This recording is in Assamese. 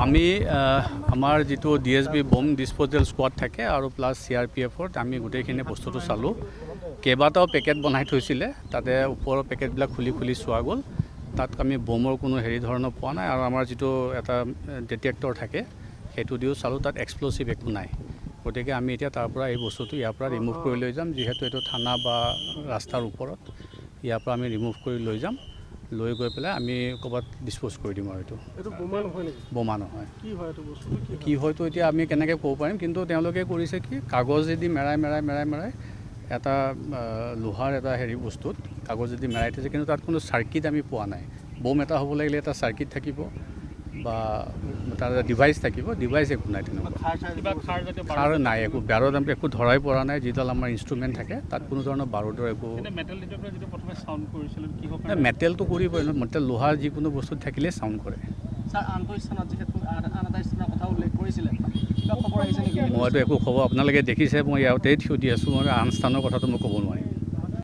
আমি আমাৰ যেটো ডিএছবি বম ডিসপোজাল স্কোয়াড থাকে আৰু প্লাস সিআৰপিএফৰ আমি গোটেইখিনি বস্তুটো চালো কেবাটাও পেকেট বনাই থৈছিলে তাতে ওপৰৰ পেকেটবিলাক খুলি চোৱা গ'ল তাত আমি বমৰ কোনো হেৰি ধৰণৰ পোৱা নাই আৰু আমাৰ যেটো এটা ডিটেক্টৰ থাকে হেতু দিও চালো তাত এক্সপ্লোসিভ একো নাই গতিকে আমি এতিয়া তাৰ পৰা এই বস্তুটো ইয়াৰ পৰা ৰিমুভ কৰি লৈ যাম যেহেতু এটো থানা বা ৰাস্তাৰ ওপৰত ইয়াৰ পৰা আমি ৰিমুভ কৰি লৈ যাম লৈ গৈ পেলাই আমি কবাত ডিসপোজ কৰি দিম আৰু এটো বোমা নহয় নেকি বোমা নহয় কি হয় এটো বস্তু কি হয়তো এতিয়া আমি কেনেকৈ ক'ব পাৰিম কিন্তু তেওঁলোকে কৰিছে কি কাগজেদি মেৰাই এটা লোহাৰ এটা হেৰি বস্তুত কাগজেদি মেৰাই থৈছে কিন্তু তাত কোনো সাৰ্কিট আমি পোৱা নাই বম এটা হ'ব লাগিলে এটা সাৰ্কিট থাকিব বা তাৰ ডিভাইস থাকিব ডিভাইস একো নাই তেনেকুৱা খাৰ নাই একো বাৰুদ আমি একো ধৰাই পৰা নাই যিডাল আমাৰ ইনষ্ট্ৰুমেণ্ট থাকে তাত কোনো ধৰণৰ বাৰুদৰ একো মেটেল ডিটেক্টৰ যেটো প্ৰথমে সাউন্ড কৰিছিল কি হ'ব মেটেলটো কৰিবই ন মেটেল লোহাৰ যিকোনো বস্তু থাকিলে সাউন্ড কৰে স্যাৰ আন্তঃস্থানত যেহেতু আনাদা স্থানৰ কথা উল্লেখ কৰিছিল কিবা খবৰ আহিছে নেকি মইতো একো খবৰ আপোনালোকে দেখিছে মই ইয়াতেই থিয় দি আছোঁ মই আন স্থানৰ কথাটো মই ক'ব নোৱাৰিম